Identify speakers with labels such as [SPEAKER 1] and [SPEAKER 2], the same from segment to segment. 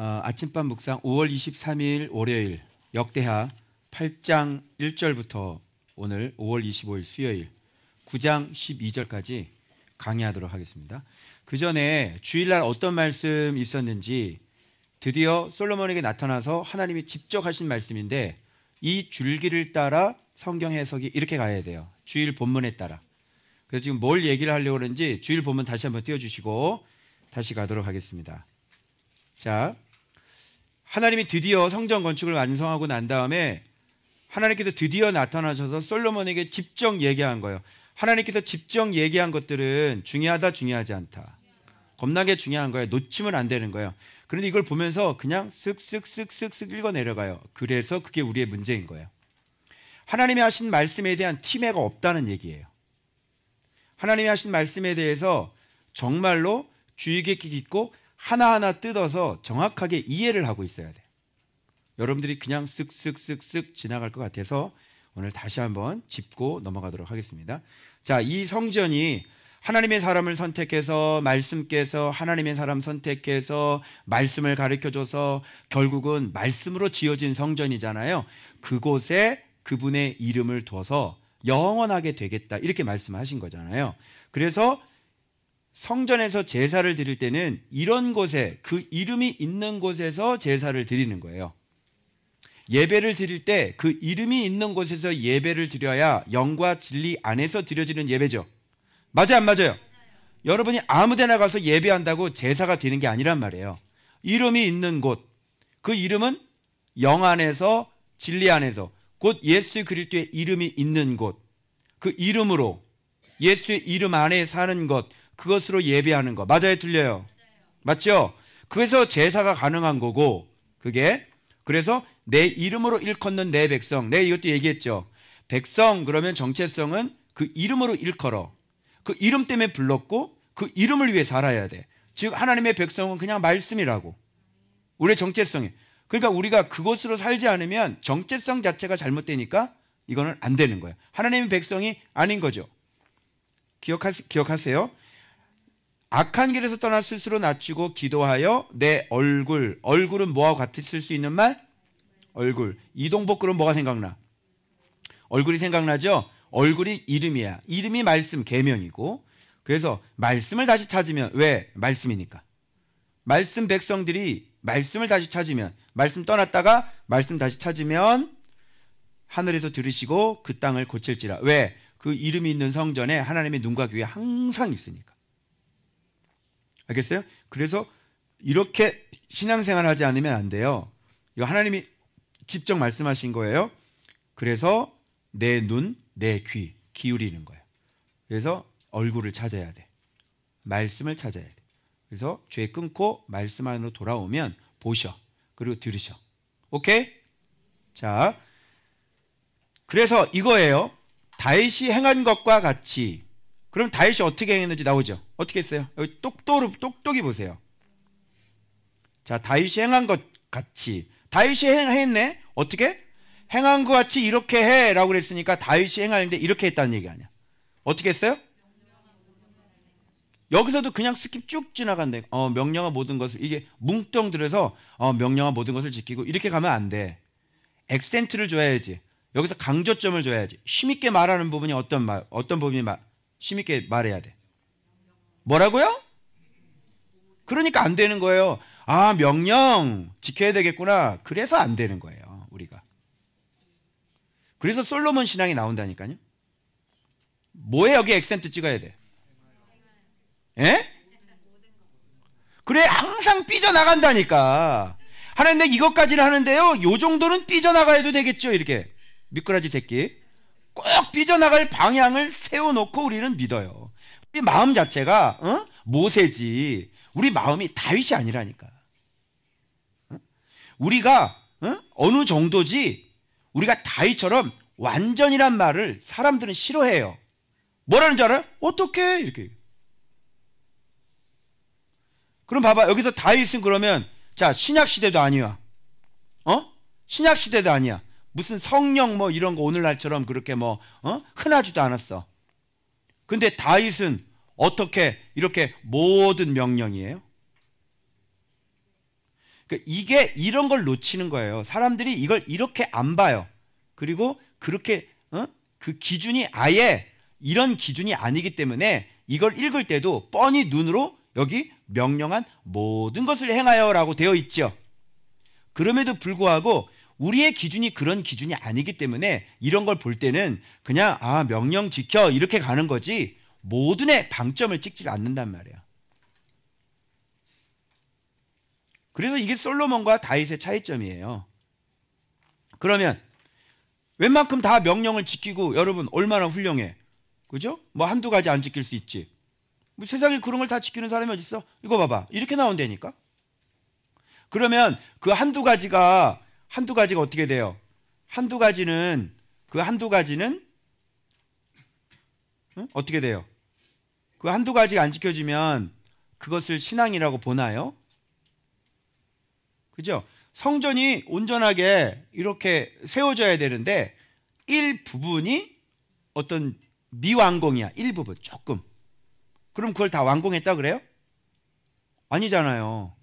[SPEAKER 1] 아침밥 묵상 5월 23일 월요일 역대하 8장 1절부터 오늘 5월 25일 수요일 9장 12절까지 강의하도록 하겠습니다. 그 전에 주일날 어떤 말씀 있었는지 드디어 솔로몬에게 나타나서 하나님이 직접 하신 말씀인데 이 줄기를 따라 성경 해석이 이렇게 가야 돼요. 주일 본문에 따라. 그래서 지금 뭘 얘기를 하려고 그러는지 주일 본문 다시 한번 띄워주시고 다시 가도록 하겠습니다. 자, 하나님이 드디어 성전 건축을 완성하고 난 다음에 하나님께서 드디어 나타나셔서 솔로몬에게 직접 얘기한 거예요. 하나님께서 직접 얘기한 것들은 중요하다 중요하지 않다. 겁나게 중요한 거예요. 놓치면 안 되는 거예요. 그런데 이걸 보면서 그냥 쓱쓱쓱쓱쓱 읽어 내려가요. 그래서 그게 우리의 문제인 거예요. 하나님이 하신 말씀에 대한 티매가 없다는 얘기예요. 하나님이 하신 말씀에 대해서 정말로 주의 깊게 읽고 하나하나 뜯어서 정확하게 이해를 하고 있어야 돼요. 여러분들이 그냥 쓱쓱쓱쓱 지나갈 것 같아서 오늘 다시 한번 짚고 넘어가도록 하겠습니다. 자, 이 성전이 하나님의 사람을 선택해서 말씀께서 하나님의 사람 선택해서 말씀을 가르쳐줘서 결국은 말씀으로 지어진 성전이잖아요. 그곳에 그분의 이름을 둬서 영원하게 되겠다 이렇게 말씀하신 거잖아요. 그래서 성전에서 제사를 드릴 때는 이런 곳에 그 이름이 있는 곳에서 제사를 드리는 거예요. 예배를 드릴 때 그 이름이 있는 곳에서 예배를 드려야 영과 진리 안에서 드려지는 예배죠. 맞아요, 안 맞아요? 여러분이 아무 데나 가서 예배한다고 제사가 되는 게 아니란 말이에요. 이름이 있는 곳, 그 이름은 영 안에서 진리 안에서 곧 예수 그리스도의 이름이 있는 곳, 그 이름으로 예수의 이름 안에 사는 것, 그것으로 예배하는 거. 맞아요, 틀려요? 맞죠? 그래서 제사가 가능한 거고, 그게 그래서 내 이름으로 일컫는 내 백성. 내가 이것도 얘기했죠. 백성 그러면 정체성은 그 이름으로 일컬어. 그 이름 때문에 불렀고 그 이름을 위해 살아야 돼. 즉 하나님의 백성은 그냥 말씀이라고. 우리의 정체성이. 그러니까 우리가 그것으로 살지 않으면 정체성 자체가 잘못되니까 이거는 안 되는 거예요. 하나님의 백성이 아닌 거죠. 기억하세요. 악한 길에서 떠나 스스로 낮추고 기도하여 내 얼굴은 뭐하고 같이 쓸 수 있는 말? 얼굴. 이동복 그럼 뭐가 생각나? 얼굴이 생각나죠? 얼굴이 이름이야. 이름이 말씀, 계명이고. 그래서 말씀을 다시 찾으면 왜? 말씀이니까. 말씀 백성들이 말씀을 다시 찾으면 말씀 떠났다가 말씀 다시 찾으면 하늘에서 들으시고 그 땅을 고칠지라. 왜? 그 이름이 있는 성전에 하나님의 눈과 귀가 항상 있으니까. 알겠어요? 그래서 이렇게 신앙생활 하지 않으면 안 돼요. 이거 하나님이 직접 말씀하신 거예요. 그래서 내 눈, 내 귀 기울이는 거예요. 그래서 얼굴을 찾아야 돼. 말씀을 찾아야 돼. 그래서 죄 끊고 말씀 안으로 돌아오면 보셔. 그리고 들으셔. 오케이? 자, 그래서 이거예요. 다윗이 행한 것과 같이. 그럼 다윗이 어떻게 행했는지 나오죠? 어떻게 했어요? 여기 똑똑이 보세요. 자, 다윗이 행한 것 같이. 다윗이 행했네? 어떻게? 행한 것 같이 이렇게 해 라고 그랬으니까 다윗이 행하는데 이렇게 했다는 얘기 아니야. 어떻게 했어요? 여기서도 그냥 스킵 쭉 지나간대. 명령한 모든 것을 이게 뭉뚱 들어서 명령한 모든 것을 지키고 이렇게 가면 안 돼. 액센트를 줘야지. 여기서 강조점을 줘야지. 힘있게 말하는 부분이 어떤 부분이 힘있게 말해야 돼. 뭐라고요? 그러니까 안 되는 거예요. 아, 명령 지켜야 되겠구나. 그래서 안 되는 거예요, 우리가. 그래서 솔로몬 신앙이 나온다니까요. 뭐에 여기 액센트 찍어야 돼? 예? 그래, 항상 삐져나간다니까. 하나님 내가 이것까지는 하는데요, 요 정도는 삐져나가야 되겠죠. 이렇게 미꾸라지 새끼 꼭 삐져나갈 방향을 세워놓고 우리는 믿어요. 우리 마음 자체가 모세지. 우리 마음이 다윗이 아니라니까. 우리가 어느 정도지 우리가 다윗처럼 완전이란 말을 사람들은 싫어해요. 뭐라는 줄 알아요? 어떻게 이렇게. 그럼 봐봐. 여기서 다윗은 그러면 자, 신약시대도 아니야. 신약시대도 아니야. 무슨 성령 뭐 이런 거 오늘날처럼 그렇게 흔하지도 않았어. 근데 다윗은 어떻게 이렇게 모든 명령이에요? 그러니까 이게 이런 걸 놓치는 거예요. 사람들이 이걸 이렇게 안 봐요. 그리고 그렇게 그 기준이 아예 이런 기준이 아니기 때문에 이걸 읽을 때도 뻔히 눈으로 여기 명령한 모든 것을 행하여라고 되어 있죠. 그럼에도 불구하고 우리의 기준이 그런 기준이 아니기 때문에 이런 걸 볼 때는 그냥 명령 지켜 이렇게 가는 거지 모든의 방점을 찍지 않는단 말이야. 그래서 이게 솔로몬과 다윗의 차이점이에요. 그러면 웬만큼 다 명령을 지키고 여러분 얼마나 훌륭해. 그죠? 뭐 한두 가지 안 지킬 수 있지. 뭐 세상에 그런 걸 다 지키는 사람이 어디 있어? 이거 봐봐. 이렇게 나온다니까. 그러면 그 한두 가지가 어떻게 돼요? 한두 가지는 어떻게 돼요? 그 한두 가지가 안 지켜지면 그것을 신앙이라고 보나요? 그죠? 성전이 온전하게 이렇게 세워져야 되는데 일부분이 어떤 미완공이야. 일부분 조금. 그럼 그걸 다 완공했다 그래요? 아니잖아요.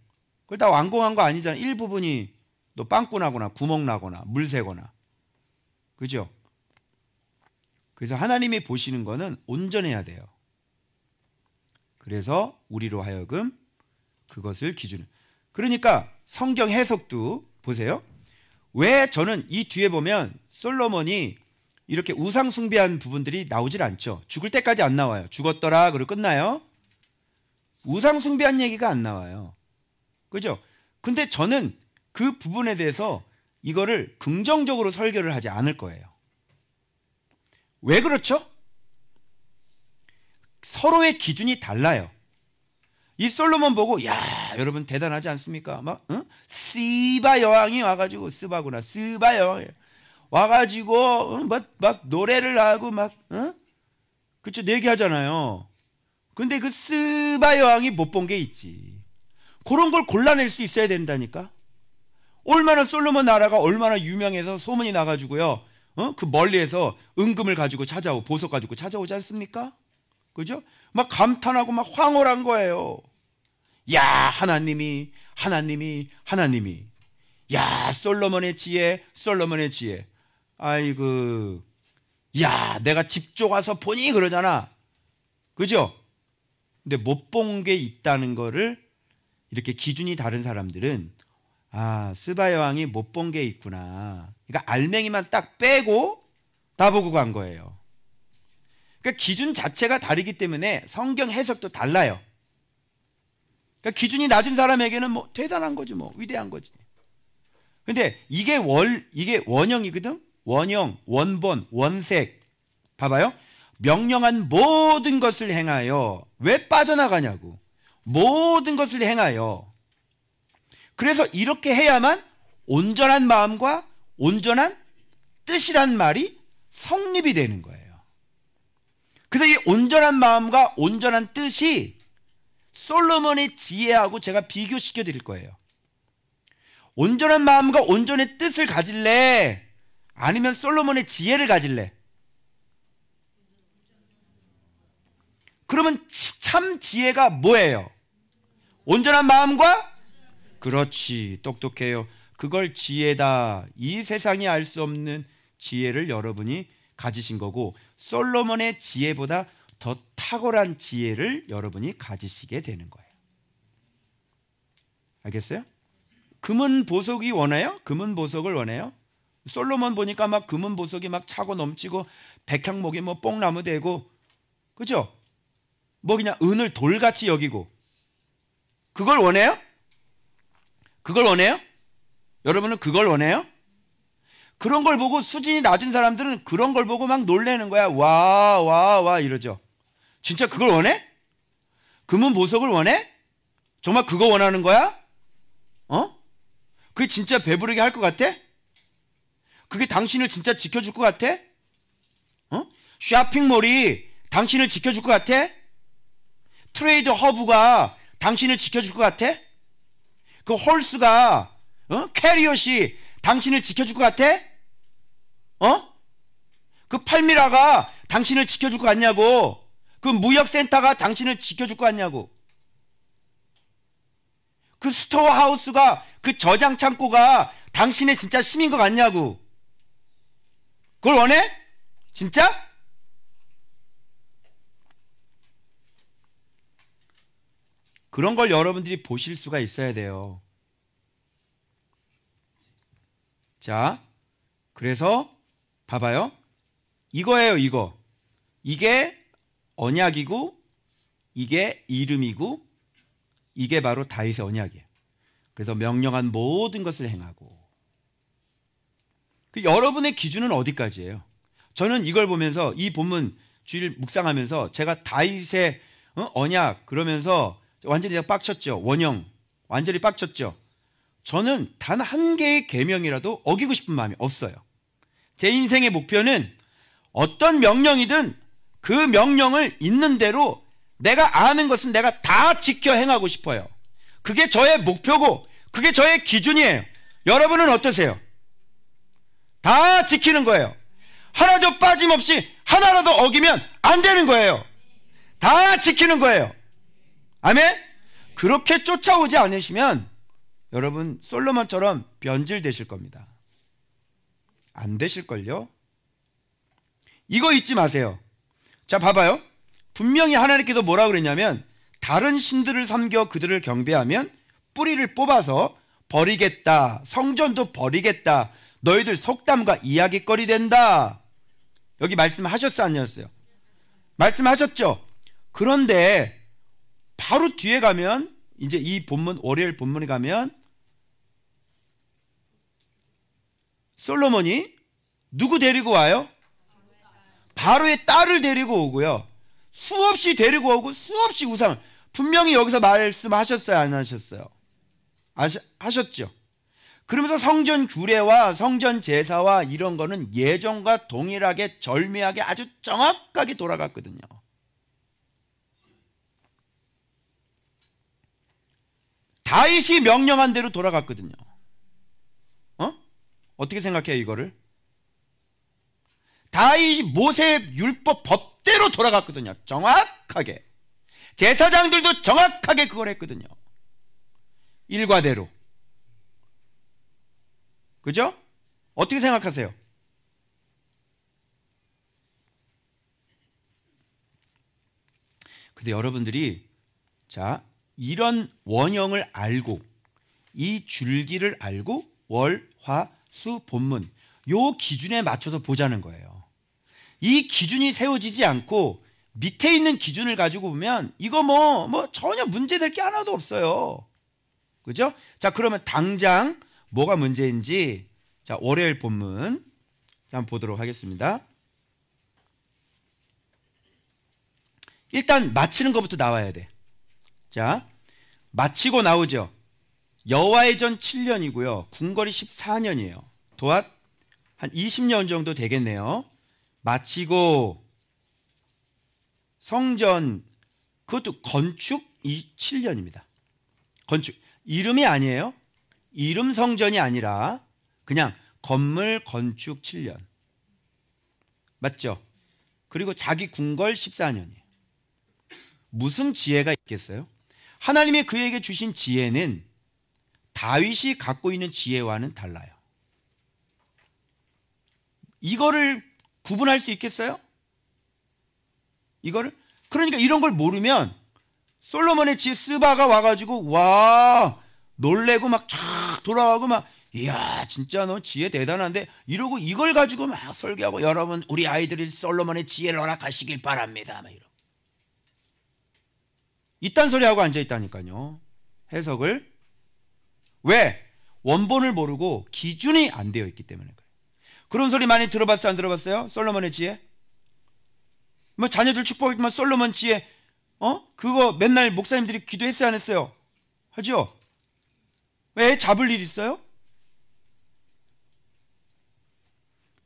[SPEAKER 1] 그걸 다 완공한 거 아니잖아요. 일부분이 또 빵꾸 나거나 구멍 나거나 물 새거나. 그죠? 그래서 하나님이 보시는 거는 온전해야 돼요. 그래서 우리로 하여금 그것을 기준으로. 그러니까 성경 해석도 보세요. 왜 저는 이 뒤에 보면 솔로몬이 이렇게 우상 숭배한 부분들이 나오질 않죠. 죽을 때까지 안 나와요. 죽었더라 그러고 끝나요. 우상 숭배한 얘기가 안 나와요. 그죠? 근데 저는 그 부분에 대해서 이거를 긍정적으로 설교를 하지 않을 거예요. 왜 그렇죠? 서로의 기준이 달라요. 이 솔로몬 보고 야 여러분 대단하지 않습니까? 막 시바 여왕이 와가지고 스바구나 스바 여왕 와가지고 막 노래를 하고 막 그쵸 얘기하잖아요. 근데 그 스바 여왕이 못 본 게 있지. 그런 걸 골라낼 수 있어야 된다니까. 얼마나 솔로몬 나라가 얼마나 유명해서 소문이 나가지고요. 그 멀리에서 은금을 가지고 찾아오고 보석 가지고 찾아오지 않습니까? 그죠? 막 감탄하고 막 황홀한 거예요. 야 하나님이 야 솔로몬의 지혜 아이고 야 내가 집 와서 보니 그러잖아. 그죠? 근데 못 본 게 있다는 거를 이렇게 기준이 다른 사람들은 스바 여왕이 못 본 게 있구나. 그러니까 알맹이만 딱 빼고 다 보고 간 거예요. 그러니까 기준 자체가 다르기 때문에 성경 해석도 달라요. 그러니까 기준이 낮은 사람에게는 뭐 대단한 거지 뭐 위대한 거지. 근데 이게 원형이거든. 원형, 원본, 원색. 봐봐요. 명령한 모든 것을 행하여. 왜 빠져나가냐고. 모든 것을 행하여. 그래서 이렇게 해야만 온전한 마음과 온전한 뜻이란 말이 성립이 되는 거예요. 그래서 이 온전한 마음과 온전한 뜻이 솔로몬의 지혜하고 제가 비교시켜 드릴 거예요. 온전한 마음과 온전의 뜻을 가질래? 아니면 솔로몬의 지혜를 가질래? 그러면 참 지혜가 뭐예요? 온전한 마음과? 그렇지, 똑똑해요. 그걸 지혜다. 이 세상이 알 수 없는 지혜를 여러분이 가지신 거고 솔로몬의 지혜보다 더 탁월한 지혜를 여러분이 가지시게 되는 거예요. 알겠어요? 금은 보석이 원해요? 금은 보석을 원해요? 솔로몬 보니까 막 금은 보석이 막 차고 넘치고 백향목이 뭐 뽕나무 되고 그죠? 뭐 그냥 은을 돌같이 여기고 그걸 원해요? 그걸 원해요? 여러분은 그걸 원해요? 그런 걸 보고 수준이 낮은 사람들은 그런 걸 보고 막 놀래는 거야. 와 이러죠. 진짜 그걸 원해? 금은 보석을 원해? 정말 그거 원하는 거야? 그게 진짜 배부르게 할 것 같아? 그게 당신을 진짜 지켜줄 것 같아? 쇼핑몰이 당신을 지켜줄 것 같아? 트레이드 허브가 당신을 지켜줄 것 같아? 그 홀스가 캐리엇이 당신을 지켜줄 것 같아? 그 팔미라가 당신을 지켜줄 것 같냐고. 그 무역센터가 당신을 지켜줄 것 같냐고. 그 스토어하우스가 그 저장 창고가 당신의 진짜 심인 것 같냐고. 그걸 원해? 진짜? 그런 걸 여러분들이 보실 수가 있어야 돼요. 자, 그래서 봐봐요. 이거예요, 이거. 이게 언약이고 이게 이름이고 이게 바로 다윗의 언약이에요. 그래서 명령한 모든 것을 행하고. 여러분의 기준은 어디까지예요? 저는 이걸 보면서 이 본문 주일 묵상하면서 제가 다윗의 언약 그러면서 완전히 내가 빡쳤죠. 원형 완전히 빡쳤죠. 저는 단 한 개의 계명이라도 어기고 싶은 마음이 없어요. 제 인생의 목표는 어떤 명령이든 그 명령을 있는 대로 내가 아는 것은 내가 다 지켜 행하고 싶어요. 그게 저의 목표고 그게 저의 기준이에요. 여러분은 어떠세요? 다 지키는 거예요. 하나도 빠짐없이 하나라도 어기면 안 되는 거예요. 다 지키는 거예요. 아멘? 그렇게 쫓아오지 않으시면 여러분 솔로몬처럼 변질되실 겁니다. 안 되실걸요? 이거 잊지 마세요. 자, 봐봐요. 분명히 하나님께서 뭐라 그랬냐면 다른 신들을 섬겨 그들을 경배하면 뿌리를 뽑아서 버리겠다. 성전도 버리겠다. 너희들 속담과 이야기거리 된다. 여기 말씀하셨어요, 안 하셨어요? 말씀하셨죠? 그런데 바로 뒤에 가면 이제 이 본문, 월요일 본문에 가면 솔로몬이 누구 데리고 와요? 바로의 딸을 데리고 오고요. 수없이 데리고 오고 수없이 우상을. 분명히 여기서 말씀하셨어요, 안 하셨어요? 하셨죠? 그러면서 성전 규례와 성전 제사와 이런 거는 예전과 동일하게 절묘하게 아주 정확하게 돌아갔거든요. 다윗이 명령한 대로 돌아갔거든요. 어떻게 생각해요, 이거를? 다윗이 모세 율법 법대로 돌아갔거든요. 정확하게. 제사장들도 정확하게 그걸 했거든요. 일과대로. 그죠? 어떻게 생각하세요? 근데 여러분들이 자, 이런 원형을 알고 이 줄기를 알고 월, 화, 수, 본문 요 기준에 맞춰서 보자는 거예요. 이 기준이 세워지지 않고 밑에 있는 기준을 가지고 보면 이거 뭐 전혀 문제될 게 하나도 없어요. 그죠? 자, 그러면 당장 뭐가 문제인지 자, 월요일 본문 한번 보도록 하겠습니다. 일단 마치는 것부터 나와야 돼. 자, 마치고 나오죠. 여호와의 전 7년이고요. 궁궐이 14년이에요. 도합 한 20년 정도 되겠네요. 마치고 성전 그것도 건축 7년입니다. 건축 이름이 아니에요. 이름 성전이 아니라 그냥 건물 건축 7년. 맞죠? 그리고 자기 궁궐 14년이에요. 무슨 지혜가 있겠어요? 하나님이 그에게 주신 지혜는 다윗이 갖고 있는 지혜와는 달라요. 이거를 구분할 수 있겠어요? 이거를? 그러니까 이런 걸 모르면 솔로몬의 지혜 스바가 와가지고 와 놀래고 막 쫙 돌아가고 막 이야 진짜 너 지혜 대단한데 이러고 이걸 가지고 막 설교하고 여러분 우리 아이들이 솔로몬의 지혜를 허락하시길 바랍니다 막 이러고 이딴 소리 하고 앉아있다니까요. 해석을. 왜? 원본을 모르고 기준이 안 되어 있기 때문에 그래요. 그런 소리 많이 들어봤어요? 안 들어봤어요? 솔로몬의 지혜? 뭐 자녀들 축복했지만 솔로몬 지혜 그거 맨날 목사님들이 기도했어요? 안 했어요? 하죠? 왜 잡을 일 있어요?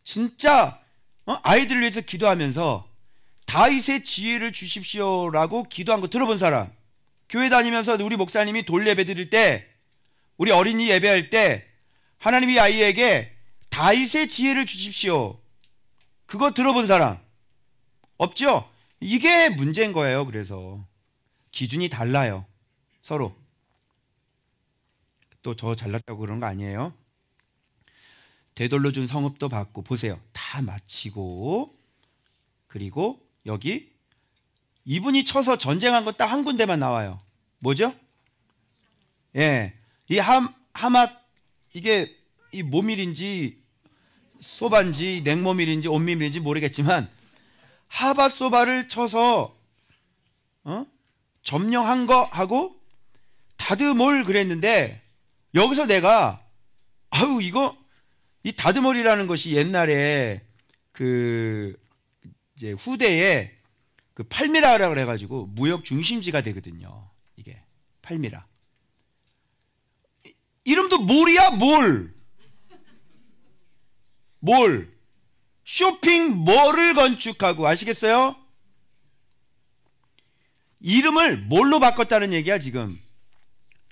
[SPEAKER 1] 진짜 아이들을 위해서 기도하면서 다윗의 지혜를 주십시오라고 기도한 거 들어본 사람? 교회 다니면서 우리 목사님이 돌 예배 드릴 때 우리 어린이 예배할 때 하나님이 아이에게 다윗의 지혜를 주십시오. 그거 들어본 사람? 없죠? 이게 문제인 거예요. 그래서 기준이 달라요. 서로. 또 더 잘났다고 그런 거 아니에요. 되돌려 준 성읍도 받고 보세요. 다 마치고 그리고 여기 이분이 쳐서 전쟁한 거 딱 한 군데만 나와요. 뭐죠? 예, 이 하맛 이게 이 모밀인지 소바인지 냉모밀인지 온밀인지 모르겠지만 하밧소바를 쳐서 점령한 거 하고 다드몰 그랬는데 여기서 내가 아유 이거 이 다드몰이라는 것이 옛날에 그 이제 후대에 그 팔미라라고 그래가지고 무역 중심지가 되거든요. 이게 팔미라. 이름도 몰이야 몰. 쇼핑몰을 건축하고 아시겠어요? 이름을 뭘로 바꿨다는 얘기야 지금.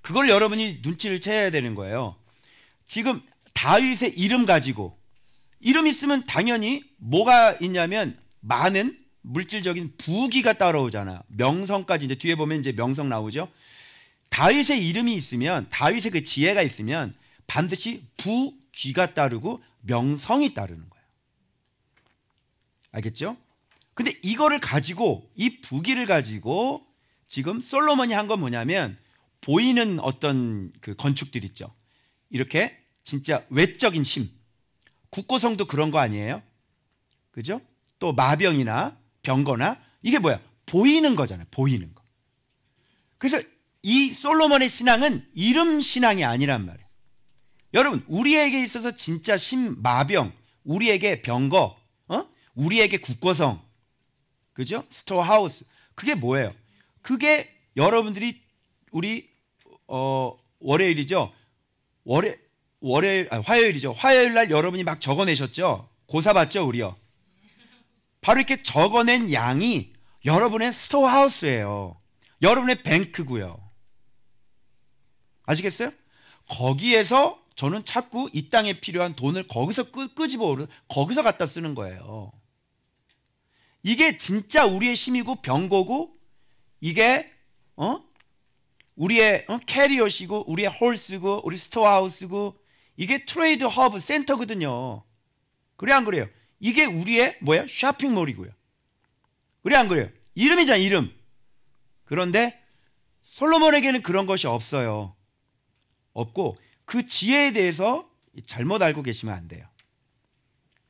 [SPEAKER 1] 그걸 여러분이 눈치를 채야 되는 거예요. 지금 다윗의 이름 가지고 이름 있으면 당연히 뭐가 있냐면 많은 물질적인 부귀가 따라오잖아. 명성까지 이제 뒤에 보면 이제 명성 나오죠. 다윗의 이름이 있으면 다윗의 그 지혜가 있으면 반드시 부귀가 따르고 명성이 따르는 거예요. 알겠죠? 근데 이거를 가지고 이 부귀를 가지고 지금 솔로몬이 한 건 뭐냐면 보이는 어떤 그 건축들 있죠. 이렇게 진짜 외적인 심. 국고성도 그런 거 아니에요? 그죠? 또 마병이나 병거나 이게 뭐야? 보이는 거잖아요. 보이는 거. 그래서 이 솔로몬의 신앙은 이름 신앙이 아니란 말이에요. 여러분 우리에게 있어서 진짜 심, 마병, 우리에게 병거, 우리에게 국고성, 그죠? 스토어하우스. 그게 뭐예요? 그게 여러분들이 우리 월요일이죠. 화요일이죠. 화요일 날 여러분이 막 적어내셨죠. 고사 봤죠, 우리요. 바로 이렇게 적어낸 양이 여러분의 스토어하우스예요. 여러분의 뱅크고요. 아시겠어요? 거기에서 저는 자꾸 이 땅에 필요한 돈을 거기서 끄집어 거기서 갖다 쓰는 거예요. 이게 진짜 우리의 힘이고 병거고 이게 우리의 캐리어시고 우리의 홀스고 우리 스토어하우스고 이게 트레이드 허브 센터거든요. 그래 안 그래요? 이게 우리의 뭐야? 쇼핑몰이고요. 그래 안 그래요? 이름이잖아 이름. 그런데 솔로몬에게는 그런 것이 없어요. 없고 그 지혜에 대해서 잘못 알고 계시면 안 돼요.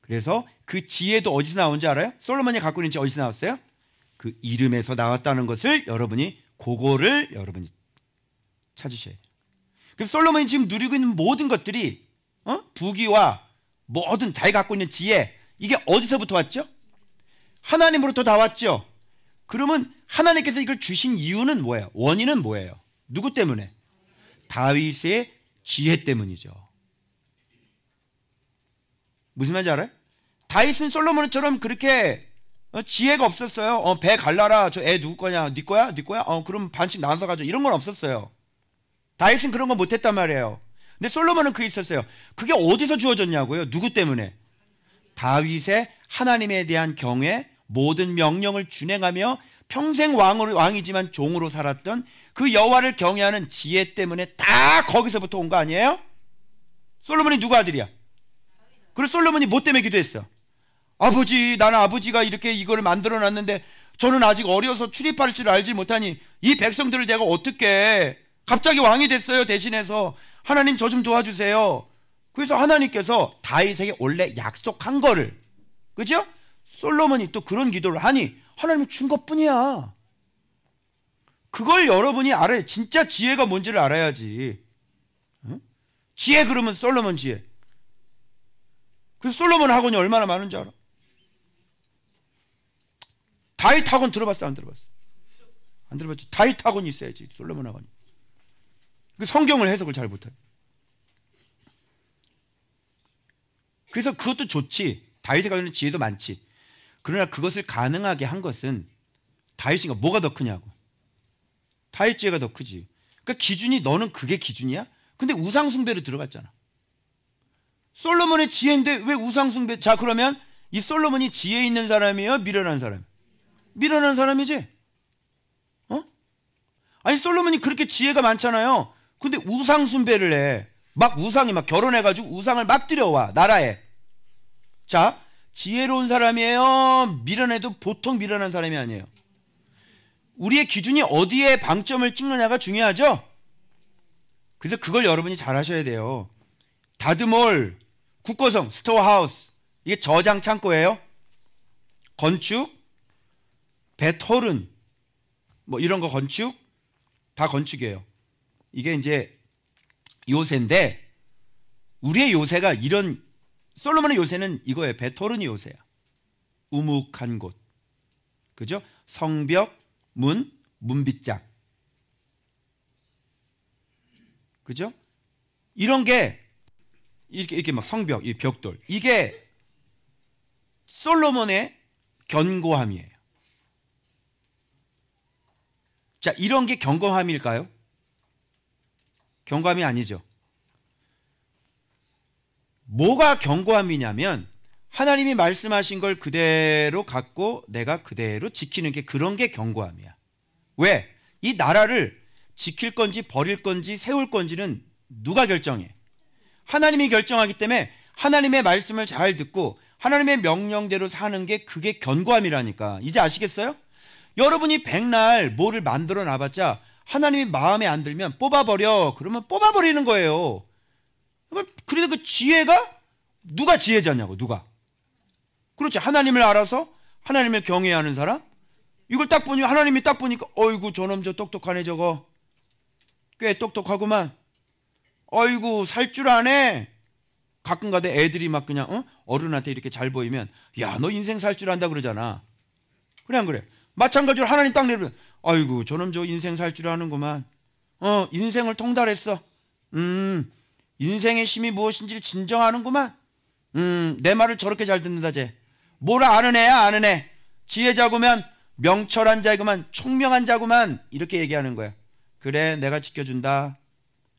[SPEAKER 1] 그래서 그 지혜도 어디서 나온지 알아요? 솔로몬이 갖고 있는 지혜 어디서 나왔어요? 그 이름에서 나왔다는 것을 여러분이 그거를 여러분이 찾으셔야 돼요. 그럼 솔로몬이 지금 누리고 있는 모든 것들이 부귀와 모든 자기가 갖고 있는 지혜 이게 어디서부터 왔죠? 하나님으로부터 다 왔죠. 그러면 하나님께서 이걸 주신 이유는 뭐예요? 원인은 뭐예요? 누구 때문에? 다윗의 지혜 때문이죠. 무슨 말인지 알아요? 다윗은 솔로몬처럼 그렇게 지혜가 없었어요. 배 갈라라. 저 애 누구 거냐? 네 거야? 네 거야? 그럼 반씩 나눠서 가져. 이런 건 없었어요. 다윗은 그런 거 못했단 말이에요. 근데 솔로몬은 그게 있었어요. 그게 어디서 주어졌냐고요? 누구 때문에? 다윗의 하나님에 대한 경외, 모든 명령을 준행하며 평생 왕이지만 종으로 살았던 그 여호와를 경외하는 지혜 때문에 다 거기서부터 온 거 아니에요? 솔로몬이 누구 아들이야? 그래서 솔로몬이 뭐 때문에 기도했어? 아버지, 나는 아버지가 이렇게 이거를 만들어놨는데 저는 아직 어려서 출입할 줄 알지 못하니 이 백성들을 제가 어떻게 갑자기 왕이 됐어요. 대신해서 하나님 저 좀 도와주세요. 그래서 하나님께서 다윗에게 원래 약속한 거를, 그죠? 솔로몬이 또 그런 기도를 하니 하나님 준 것뿐이야. 그걸 여러분이 알아야, 진짜 지혜가 뭔지를 알아야지. 응? 지혜 그러면 솔로몬 지혜. 그래서 솔로몬 학원이 얼마나 많은지 알아? 다윗 학원 들어봤어? 안 들어봤어? 안 들어봤지? 다윗 학원이 있어야지. 솔로몬 학원이. 그 성경을 해석을 잘 못해. 그래서 그것도 좋지. 다윗이 가지고 있는 지혜도 많지. 그러나 그것을 가능하게 한 것은 다윗이가 뭐가 더 크냐고. 다윗 지혜가 더 크지. 그러니까 기준이, 너는 그게 기준이야? 근데 우상숭배로 들어갔잖아. 솔로몬의 지혜인데 왜 우상숭배? 자, 그러면 이 솔로몬이 지혜 있는 사람이에요? 미련한 사람? 미련한 사람이지. 아니 솔로몬이 그렇게 지혜가 많잖아요. 근데 우상 숭배를 해. 막 우상이 막 결혼해가지고 우상을 막 들여와 나라에. 자, 지혜로운 사람이에요? 미련해도 보통 미련한 사람이 아니에요. 우리의 기준이 어디에 방점을 찍느냐가 중요하죠. 그래서 그걸 여러분이 잘 하셔야 돼요. 다드몰, 국거성, 스토어하우스, 이게 저장 창고예요. 건축, 베토른, 뭐 이런 거 건축, 다 건축이에요. 이게 이제 요새인데, 우리의 요새가 이런, 솔로몬의 요새는 이거예요. 베토른이 요새야. 우묵한 곳. 그죠? 성벽, 문, 문빗장. 그죠? 이런 게, 이렇게 막 성벽, 이 벽돌. 이게 솔로몬의 견고함이에요. 자, 이런 게 견고함일까요? 견고함이 아니죠. 뭐가 견고함이냐면 하나님이 말씀하신 걸 그대로 갖고 내가 그대로 지키는 게, 그런 게 견고함이야. 왜? 이 나라를 지킬 건지 버릴 건지 세울 건지는 누가 결정해? 하나님이 결정하기 때문에 하나님의 말씀을 잘 듣고 하나님의 명령대로 사는 게, 그게 견고함이라니까. 이제 아시겠어요? 여러분이 백날 뭐를 만들어 놔봤자 하나님이 마음에 안 들면 뽑아버려. 그러면 뽑아버리는 거예요. 그래서 그 지혜가, 누가 지혜자냐고. 누가? 그렇지. 하나님을 알아서 하나님을 경외하는 사람. 이걸 딱 보니, 하나님이 딱 보니까 어이구 저놈 저 똑똑하네, 저거 꽤 똑똑하구만. 어이구 살 줄 아네. 가끔가다 애들이 막 그냥 어른한테 이렇게 잘 보이면 야, 너 인생 살 줄 안다 그러잖아. 그래 안 그래? 마찬가지로 하나님 딱 내리면 아이고 저놈 저 인생 살 줄 아는구만. 인생을 통달했어. 인생의 힘이 무엇인지를 진정하는구만. 내 말을 저렇게 잘 듣는다 쟤. 뭐라 아는 애야, 아는 애. 지혜자구만, 명철한 자구만, 총명한 자구만. 이렇게 얘기하는 거야. 그래, 내가 지켜준다.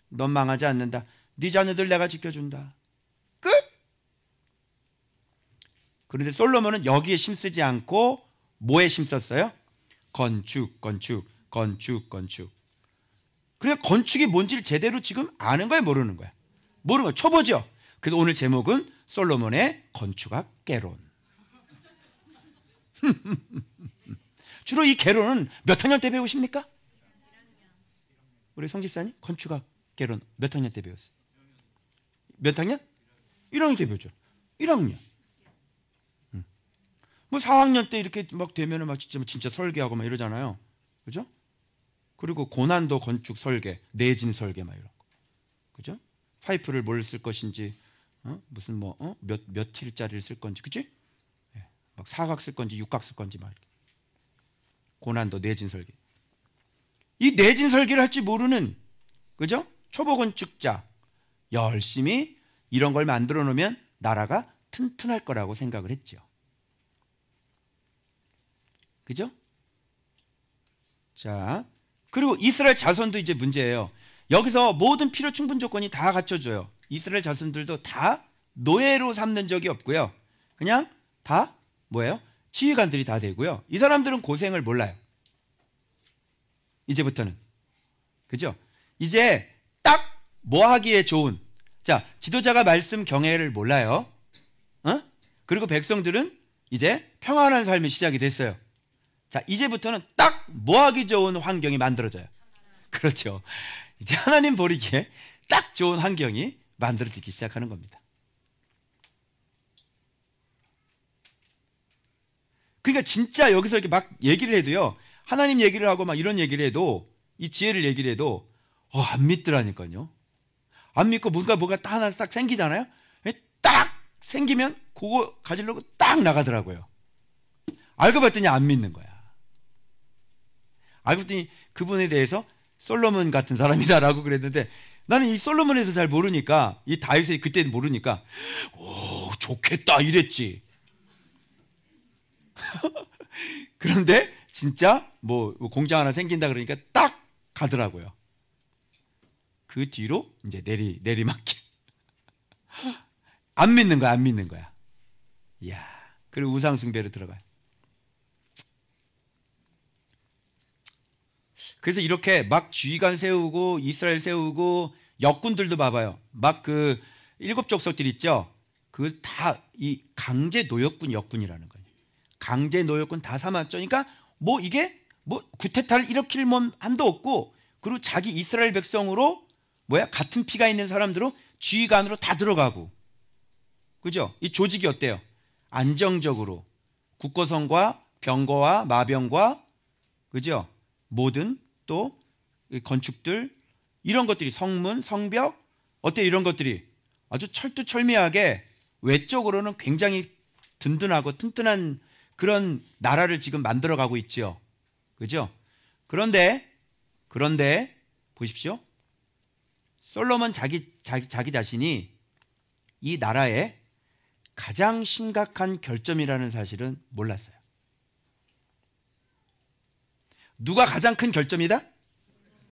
[SPEAKER 1] 넌 망하지 않는다. 네 자녀들 내가 지켜준다. 끝. 그런데 솔로몬은 여기에 힘쓰지 않고 뭐에 힘썼어요? 건축. 그래, 건축이 뭔지를 제대로 지금 아는 거야, 모르는 거야? 모르는 거야. 초보죠. 그래서 오늘 제목은 솔로몬의 건축학 개론. 주로 이 개론은 몇 학년 때 배우십니까? 우리 성 집사님 건축학 개론 몇 학년 때 배웠어요? 몇 학년? 1학년 때 배웠죠. 1학년. 뭐 4학년 때 이렇게 막 되면은 막 진짜 설계하고 막 이러잖아요. 그죠? 그리고 고난도 건축 설계, 내진 설계 막 이런 거. 그죠? 파이프를 뭘 쓸 것인지, 무슨 몇 틸짜리를 쓸 건지, 그치? 예. 막 사각 쓸 건지 육각 쓸 건지 막 이렇게. 고난도 내진 설계. 이 내진 설계를 할 줄 모르는, 그죠? 초보 건축자 열심히 이런 걸 만들어 놓으면 나라가 튼튼할 거라고 생각을 했죠. 그죠? 자, 그리고 이스라엘 자손도 이제 문제예요. 여기서 모든 필요 충분 조건이 다 갖춰져요. 이스라엘 자손들도 다 노예로 삼는 적이 없고요. 그냥 다 뭐예요? 지휘관들이 다 되고요. 이 사람들은 고생을 몰라요. 이제부터는. 그죠? 이제 딱 뭐 하기에 좋은, 자, 지도자가 말씀 경애를 몰라요. 그리고 백성들은 이제 평안한 삶이 시작이 됐어요. 자, 이제부터는 딱 뭐 하기 좋은 환경이 만들어져요. 그렇죠. 이제 하나님 버리기에 딱 좋은 환경이 만들어지기 시작하는 겁니다. 그러니까 진짜 여기서 이렇게 막 얘기를 해도요, 하나님 얘기를 하고 막 이런 얘기를 해도, 이 지혜를 얘기를 해도 안 믿더라니까요. 안 믿고 뭐가 딱 하나 딱 생기잖아요. 딱 생기면 그거 가지려고 딱 나가더라고요. 알고 봤더니 안 믿는 거야. 알고 봤더니 그분에 대해서 솔로몬 같은 사람이다라고 그랬는데, 나는 이 솔로몬에서 잘 모르니까, 이 다윗이 그때는 모르니까 오 좋겠다 이랬지. 그런데 진짜 뭐 공장 하나 생긴다 그러니까 딱 가더라고요. 그 뒤로 이제 내리막길. 안 믿는 거야, 안 믿는 거야. 이야, 그리고 우상 숭배로 들어가요. 그래서 이렇게 막 지휘관 세우고 이스라엘 세우고 역군들도 봐봐요. 막 그 일곱 족속들 있죠. 그 다 이 강제 노역군 역군이라는 거예요. 강제 노역군 다 삼았죠. 그러니까 뭐 이게 뭐 구테타를 일으킬 몸 한도 없고, 그리고 자기 이스라엘 백성으로 뭐야 같은 피가 있는 사람들로 지휘관으로 다 들어가고, 그죠? 이 조직이 어때요? 안정적으로 국고성과 병거와 마병과, 그죠? 모든 또 건축들 이런 것들이 성문, 성벽 어때? 이런 것들이 아주 철두철미하게 외적으로는 굉장히 든든하고 튼튼한 그런 나라를 지금 만들어가고 있죠. 그죠? 그런데 보십시오. 솔로몬 자기 자신이 이 나라의 가장 심각한 결점이라는 사실은 몰랐어요. 누가 가장 큰 결점이다?